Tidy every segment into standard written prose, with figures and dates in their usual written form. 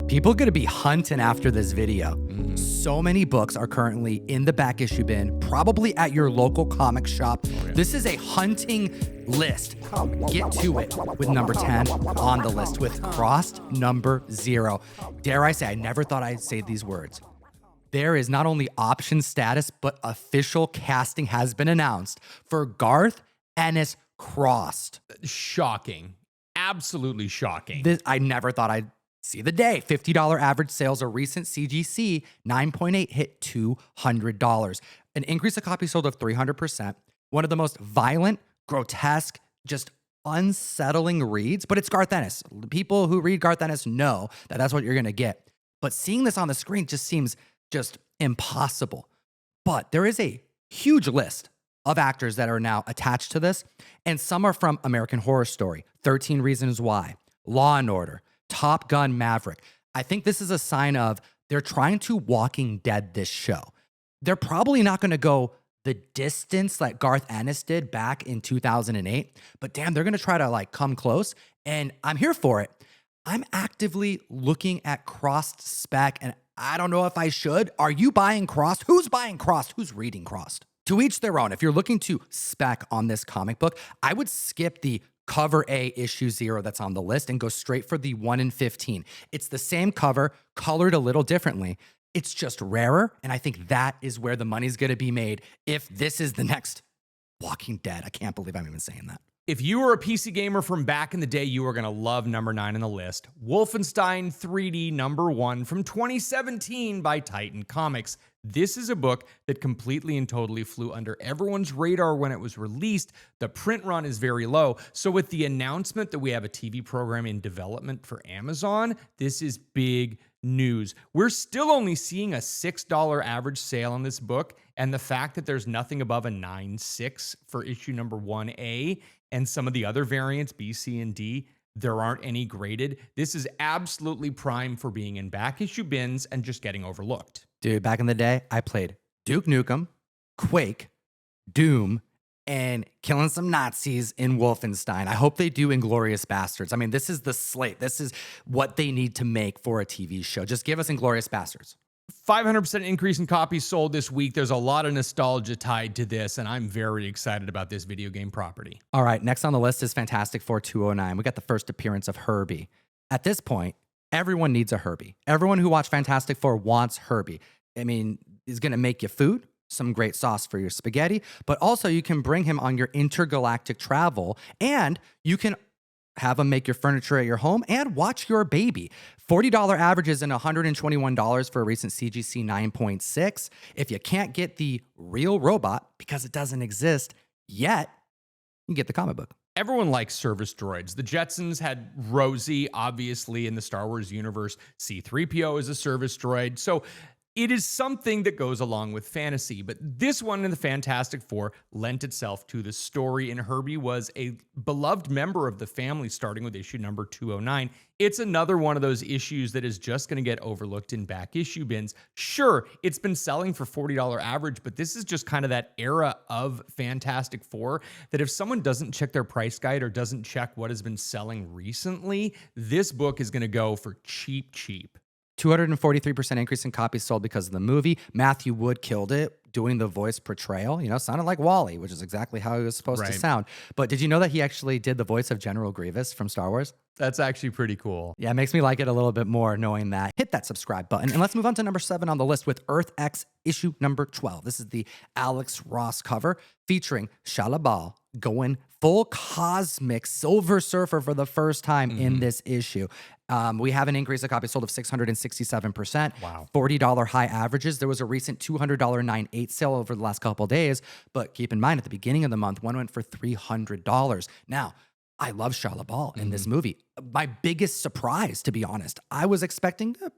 People are going to be hunting after this video. So many books are currently in the back issue bin, probably at your local comic shop. This is a hunting list. Get to it with number 10 on the list with crossed number 0. Dare I say, I never thought I'd say these words. There is not only option status, but official casting has been announced for Garth Ennis Crossed. Shocking. Absolutely shocking. I never thought I'd see the day. $50 average sales. A recent CGC 9.8 hit $200. An increase of copies sold of 300%. One of the most violent, grotesque, just unsettling reads, but it's Garth Ennis. People who read Garth Ennis know that that's what you're going to get. But seeing this on the screen just seems just impossible. But there is a huge list of actors that are now attached to this, and some are from American Horror Story, 13 Reasons Why, Law and Order, Top Gun Maverick. I think this is a sign of they're trying to Walking Dead this show. They're probably not going to go the distance like Garth Ennis did back in 2008, but damn, they're going to try to come close, and I'm here for it. I'm actively looking at Crossed spec, and I don't know if I should. Are you buying Crossed? Who's buying Crossed? Who's reading Crossed? To each their own. If you're looking to spec on this comic book, I would skip the cover A issue 0 that's on the list and go straight for the 1 in 15. It's the same cover, colored a little differently. It's just rarer, and I think that is where the money's going to be made if this is the next Walking Dead. I can't believe I'm even saying that. If you were a PC gamer from back in the day, you are going to love number 9 on the list. Wolfenstein 3D number 1 from 2017 by Titan Comics. This is a book that completely and totally flew under everyone's radar when it was released. The print run is very low. So with the announcement that we have a TV program in development for Amazon, this is big news. We're still only seeing a $6 average sale on this book, and the fact that there's nothing above a 9.6 for issue number 1A, and some of the other variants, B, C, and D, there aren't any graded. This is absolutely prime for being in back issue bins and just getting overlooked. Dude, back in the day, I played Duke Nukem, Quake, Doom, and killing some Nazis in Wolfenstein. I hope they do Inglourious Bastards. I mean, this is the slate. This is what they need to make for a TV show. Just give us Inglourious Bastards. 500% increase in copies sold this week. There's a lot of nostalgia tied to this, and I'm very excited about this video game property. All right, next on the list is Fantastic Four 209. We got the first appearance of Herby. At this point, everyone needs a Herby. Everyone who watched Fantastic Four wants Herby. I mean, he's going to make you food, some great sauce for your spaghetti, but also you can bring him on your intergalactic travel, and you can have him make your furniture at your home and watch your baby. $40 averages and $121 for a recent CGC 9.6. If you can't get the real robot because it doesn't exist yet, you can get the comic book. Everyone likes service droids. The Jetsons had Rosie, obviously, in the Star Wars universe. C-3PO is a service droid. So it is something that goes along with fantasy, but this one in the Fantastic Four lent itself to the story, and Herby was a beloved member of the family starting with issue number 209. It's another one of those issues that is just going to get overlooked in back issue bins. Sure, it's been selling for $40 average, but this is just kind of that era of Fantastic Four that if someone doesn't check their price guide or doesn't check what has been selling recently, this book is going to go for cheap. 243% increase in copies sold because of the movie. Matthew Wood killed it doing the voice portrayal. Sounded like Wally, which is exactly how he was supposed to sound. But did you know that he actually did the voice of General Grievous from Star Wars? That's actually pretty cool. Yeah, it makes me like it a little bit more knowing that. Hit that subscribe button. And let's move on to number 7 on the list with EarthX issue number 12. This is the Alex Ross cover featuring Shalabal going full cosmic Silver Surfer for the first time in this issue. We have an increase of copies sold of 667%. Wow. $40 high averages. There was a recent $200 9.8 sale over the last couple of days, but keep in mind at the beginning of the month, one went for $300. Now, I love Shia LaBeouf in this movie. My biggest surprise, to be honest, I was expecting a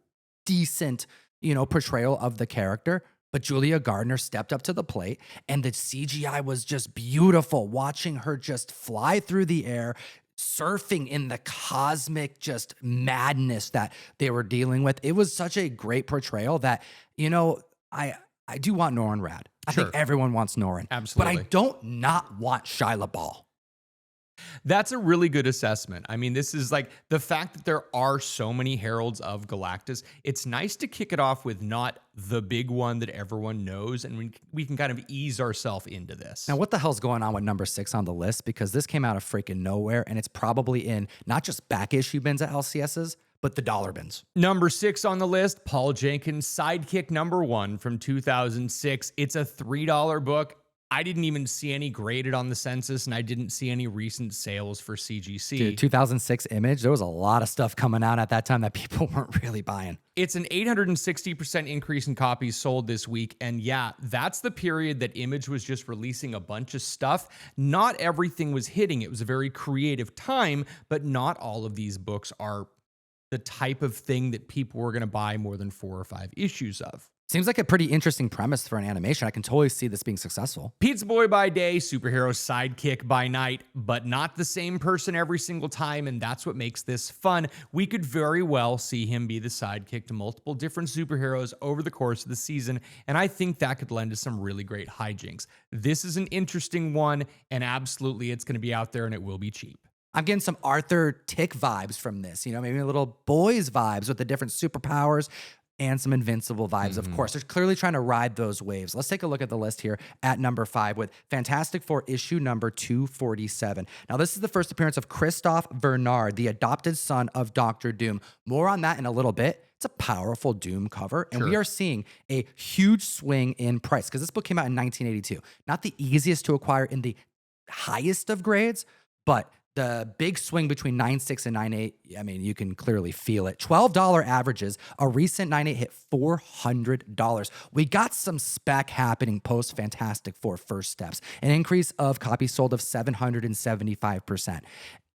decent, portrayal of the character, but Julia Gardner stepped up to the plate, and the CGI was just beautiful. Watching her just fly through the air, surfing in the cosmic just madness that they were dealing with. It was such a great portrayal that, I do want Norrin Rad. I think everyone wants Norrin. Absolutely. But I don't not want Shia LaBeouf. That's a really good assessment. I mean, this is like the fact that there are so many Heralds of Galactus. It's nice to kick it off with not the big one that everyone knows, and we can kind of ease ourselves into this. Now, what the hell's going on with number 6 on the list? Because this came out of freaking nowhere, and it's probably in not just back issue bins at LCSs, but the dollar bins. Number 6 on the list, Paul Jenkins' Sidekick number 1 from 2006. It's a $3 book. I didn't even see any graded on the census, and I didn't see any recent sales for CGC. Dude, 2006 Image, there was a lot of stuff coming out at that time that people weren't really buying. It's an 860% increase in copies sold this week. And yeah, that's the period that Image was just releasing a bunch of stuff. Not everything was hitting. It was a very creative time, but not all of these books are the type of thing that people were going to buy more than 4 or 5 issues of. Seems like a pretty interesting premise for an animation. I can totally see this being successful. Pizza Boy by day, superhero sidekick by night, but not the same person every single time, and that's what makes this fun. We could very well see him be the sidekick to multiple different superheroes over the course of the season, and I think that could lend to some really great hijinks. This is an interesting one, and absolutely it's going to be out there and it will be cheap. I'm getting some Arthur Tick vibes from this, maybe a little boys vibes with the different superpowers, and some Invincible vibes, of course. They're clearly trying to ride those waves. Let's take a look at the list here at number 5 with Fantastic Four issue number 247. Now, this is the first appearance of Kristoff Bernard, the adopted son of Dr. Doom. More on that in a little bit. It's a powerful Doom cover, and we are seeing a huge swing in price because this book came out in 1982. Not the easiest to acquire in the highest of grades, but the big swing between 9.6 and 9.8, I mean, you can clearly feel it. $12 averages. A recent 9.8 hit $400. We got some spec happening post Fantastic Four First Steps, an increase of copies sold of 775%.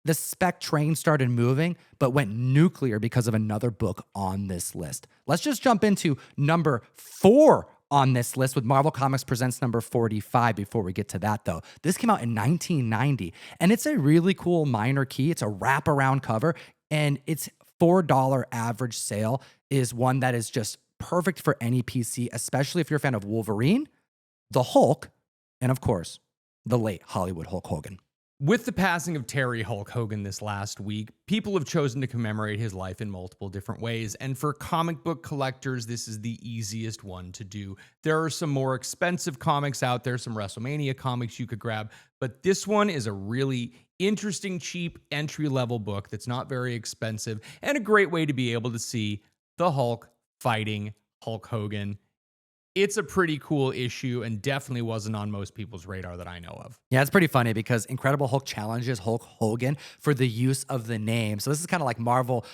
The spec train started moving, but went nuclear because of another book on this list. Let's just jump into number 4 on this list with Marvel Comics Presents number 45 before we get to that, though. This came out in 1990, and it's a really cool minor key. It's a wraparound cover, and its $4 average sale is one that is just perfect for any PC, especially if you're a fan of Wolverine, the Hulk, and of course, the late Hollywood Hulk Hogan. With the passing of Terry Hulk Hogan this last week, people have chosen to commemorate his life in multiple different ways, and for comic book collectors, this is the easiest one to do. There are some more expensive comics out there, some WrestleMania comics you could grab, but this one is a really interesting, cheap, entry-level book that's not very expensive, and a great way to be able to see the Hulk fighting Hulk Hogan. It's a pretty cool issue and definitely wasn't on most people's radar that I know of. Yeah, it's pretty funny because Incredible Hulk challenges Hulk Hogan for the use of the name. So this is kind of like Marvel,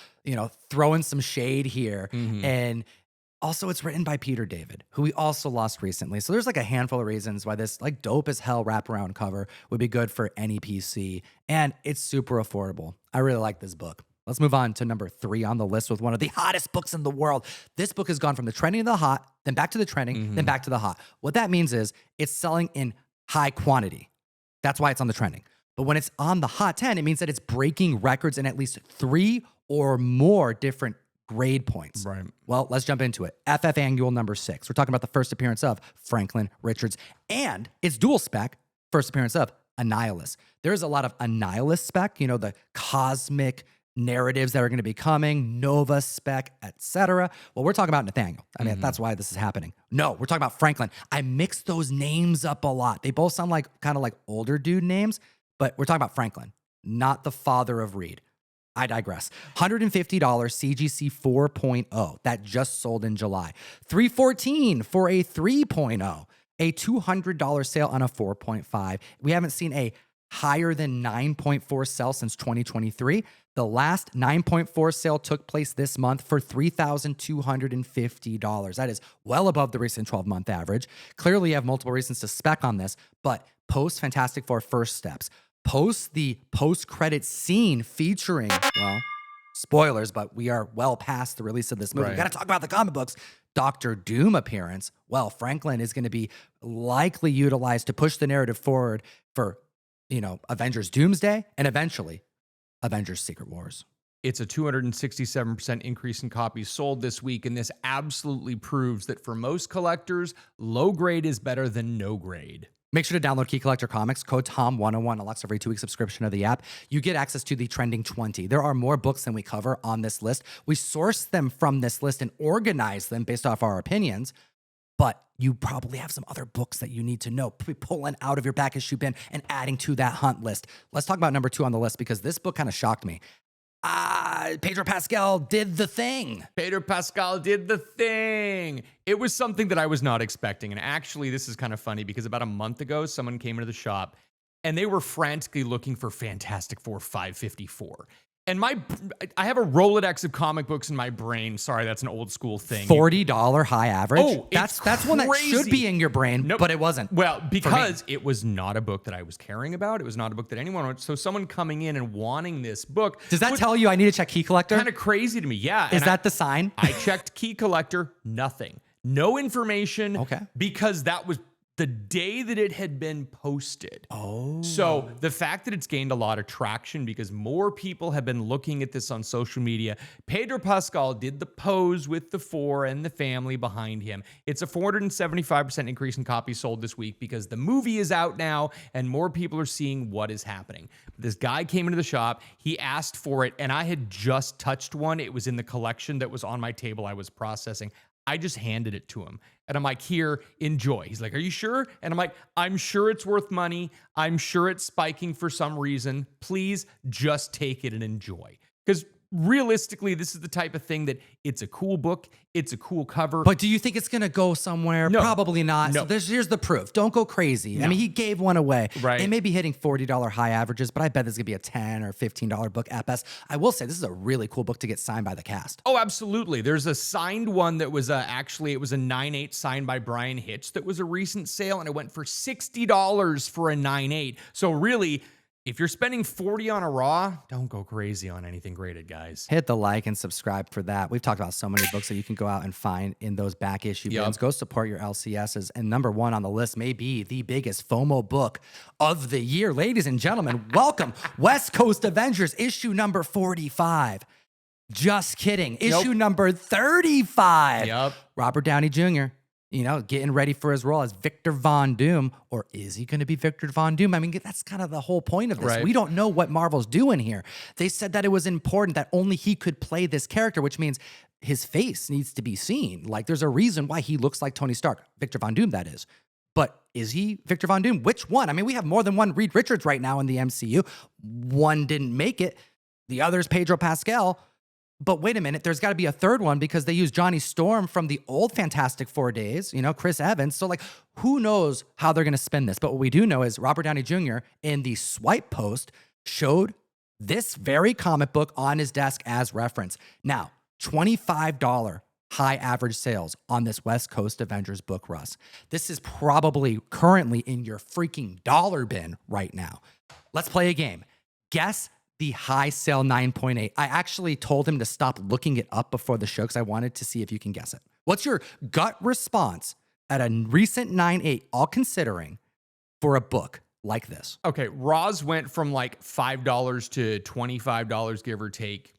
throwing some shade here. And also it's written by Peter David, who we also lost recently. So there's like a handful of reasons why this like dope as hell wraparound cover would be good for any PC. And it's super affordable. I really like this book. Let's move on to number 3 on the list with one of the hottest books in the world. This book has gone from the trending to the hot, then back to the trending, then back to the hot. What that means is it's selling in high quantity. That's why it's on the trending. But when it's on the hot 10, it means that it's breaking records in at least 3 or more different grade points. Right. Well, let's jump into it. FF Annual number 6. We're talking about the first appearance of Franklin Richards and its dual spec, first appearance of Annihilus. There's a lot of Annihilus spec, the cosmic narratives that are going to be coming, Nova spec, etc. Well, we're talking about Nathaniel. I mean, that's why this is happening. No, we're talking about Franklin. I mixed those names up a lot. They both sound like kind of like older dude names, but we're talking about Franklin, not the father of Reed. I digress. $150 CGC 4.0 that just sold in July. $314 for a 3.0. A $200 sale on a 4.5. We haven't seen a higher than 9.4 sell since 2023. The last 9.4 sale took place this month for $3,250. That is well above the recent 12-month average. Clearly, you have multiple reasons to spec on this, but post Fantastic Four First Steps, post the post-credit scene featuring, well, spoilers, but we are well past the release of this movie. Right. We got to talk about the comic books. Dr. Doom appearance. Well, Franklin is going to be likely utilized to push the narrative forward for Avengers Doomsday, and eventually Avengers Secret Wars. It's a 267% increase in copies sold this week, and this absolutely proves that for most collectors, low grade is better than no grade. Make sure to download Key Collector Comics, code TOM101, unlocks a free 2-week subscription of the app. You get access to the Trending 20. There are more books than we cover on this list. We source them from this list and organize them based off our opinions, but you probably have some other books that you need to know, pulling out of your back issue bin and adding to that hunt list. Let's talk about number 2 on the list because this book kind of shocked me. Pedro Pascal did the thing. Pedro Pascal did the thing. It was something that I was not expecting. And actually, this is kind of funny because about a month ago, someone came into the shop and they were frantically looking for Fantastic Four 554. And I have a Rolodex of comic books in my brain. Sorry, that's an old school thing. $40 high average. Oh, that's one that should be in your brain, Nope. but it wasn't. Well, because it was not a book that I was caring about. It was not a book that anyone wanted. So someone coming in and wanting this book. Does that tell you I need to check Key Collector? Kind of crazy to me. Yeah. Is that the sign? I checked Key Collector, nothing. No information. Okay. Because that was the day that it had been posted. Oh. So the fact that it's gained a lot of traction because more people have been looking at this on social media. Pedro Pascal did the pose with the 4 and the family behind him. It's a 475% increase in copies sold this week because the movie is out now and more people are seeing what is happening. This guy came into the shop, he asked for it, and I had just touched one. It was in the collection that was on my table I was processing. I just handed it to him. And I'm like, here, enjoy. He's like, are you sure? And I'm like, I'm sure it's worth money. I'm sure it's spiking for some reason. Please just take it and enjoy. Because realistically, this is the type of thing that it's a cool book. It's a cool cover. But do you think it's going to go somewhere? No. Probably not. No. So here's the proof. Don't go crazy. I mean, he gave one away. Right. It may be hitting $40 high averages, but I bet this is going to be a $10 or $15 book at best. I will say this is a really cool book to get signed by the cast. Oh, absolutely. There's a signed one that was actually, it was a 9.8 signed by Brian Hitch that was a recent sale, and it went for $60 for a 9.8. So really, if you're spending $40 on a raw, don't go crazy on anything graded, guys. Hit the like and subscribe for that. We've talked about so many books that you can go out and find in those back issue bins. Go support your LCSs. And number 1 on the list may be the biggest FOMO book of the year. Ladies and gentlemen, welcome West Coast Avengers issue number 45. Just kidding. Issue number 35. Yep. Robert Downey Jr., getting ready for his role as Victor Von Doom. Or is he going to be Victor Von Doom? I mean, that's kind of the whole point of this. Right. We don't know what Marvel's doing here. They said that it was important that only he could play this character, which means his face needs to be seen. Like, there's a reason why he looks like Tony Stark. Victor Von Doom, that is. But is he Victor Von Doom? Which one? I mean, we have more than one Reed Richards right now in the MCU. One didn't make it. The other's Pedro Pascal. But wait a minute, there's got to be a third one because they used Johnny Storm from the old Fantastic Four days, Chris Evans. So, who knows how they're going to spin this? But what we do know is Robert Downey Jr. in the swipe post showed this very comic book on his desk as reference. Now, $25 high average sales on this West Coast Avengers book, Russ. This is probably currently in your freaking dollar bin right now. Let's play a game. Guess the high sale 9.8. I actually told him to stop looking it up before the show because I wanted to see if you can guess it. What's your gut response at a recent 9.8, all considering, for a book like this? Okay, Raws went from like $5 to $25, give or take.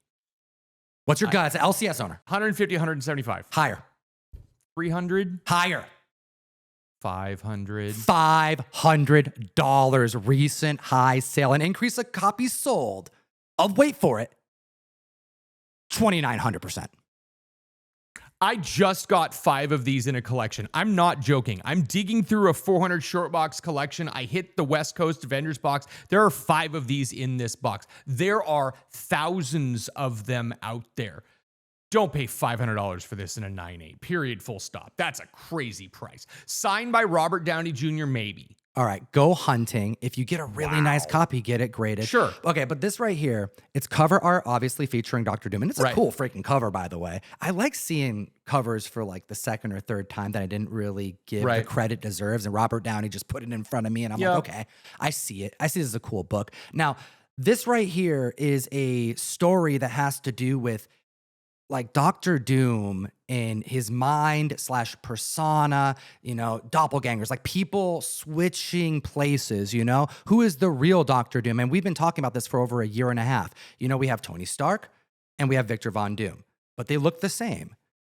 What's your gut as an LCS owner? 150, 175. Higher. 300? Higher. 500. $500 recent high sale. An increase of copies sold of, wait for it, 2,900%. I just got 5 of these in a collection. I'm not joking. I'm digging through a 400 short box collection. I hit the West Coast Avengers box. There are 5 of these in this box. There are thousands of them out there. Don't pay $500 for this in a 9.8, period, full stop. That's a crazy price. Signed by Robert Downey Jr., maybe. All right, go hunting. If you get a really nice copy, get it graded. Sure. Okay, but this right here, it's cover art, obviously featuring Dr. Doom. And it's a cool freaking cover, by the way. I like seeing covers for like the second or third time that I didn't really give the credit deserves. And Robert Downey just put it in front of me. And I'm like, okay, I see it. I see this as a cool book. Now, this right here is a story that has to do with like Dr. Doom in his mind / persona, doppelgangers, like people switching places, who is the real Dr. Doom? And we've been talking about this for over a year and a half. We have Tony Stark and we have Victor Von Doom, but they look the same.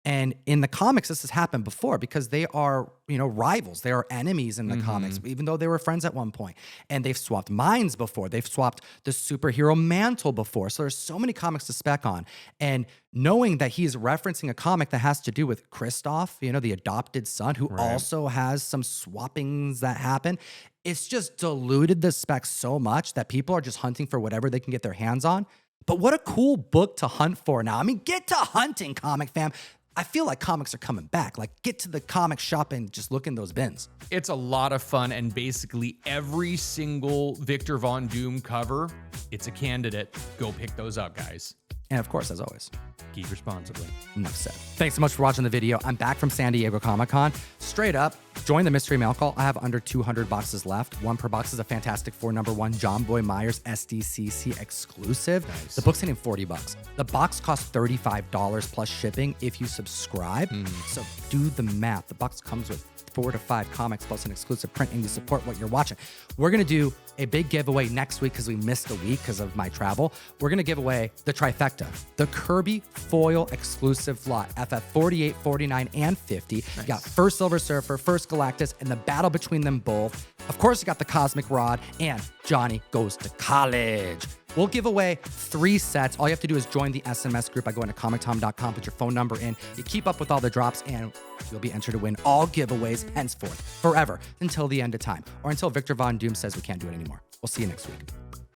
And in the comics, this has happened before because they are, rivals. They are enemies in the comics, even though they were friends at one point. And they've swapped minds before. They've swapped the superhero mantle before. So there's so many comics to spec on. And knowing that he's referencing a comic that has to do with Kristoff, the adopted son, who also has some swappings that happen, it's just diluted the spec so much that people are just hunting for whatever they can get their hands on. But what a cool book to hunt for now. I mean, get to hunting, comic fam. I feel like comics are coming back. Like, get to the comic shop and just look in those bins. It's a lot of fun, and basically every single Victor Von Doom cover, it's a candidate. Go pick those up, guys. And of course, as always, keep responsibly. Enough said. Thanks so much for watching the video. I'm back from San Diego Comic-Con. Straight up, join the mystery mail call. I have under 200 boxes left. One per box is a Fantastic Four #1 John Boy Myers SDCC exclusive. Nice. The book's hitting $40. The box costs $35 plus shipping if you subscribe. So do the math. The box comes with 4 to 5 comics plus an exclusive print, and you support what you're watching. We're going to do a big giveaway next week because we missed a week because of my travel. We're going to give away the trifecta, the Kirby foil exclusive lot, FF 48, 49, and 50. Nice. You got first Silver Surfer, first Galactus, and the battle between them both. Of course, you got the Cosmic Rod and Johnny Goes to College. We'll give away 3 sets. All you have to do is join the SMS group by going to comictom.com, put your phone number in. You keep up with all the drops, and you'll be entered to win all giveaways henceforth, forever, until the end of time, or until Victor Von Doom says we can't do it anymore. We'll see you next week.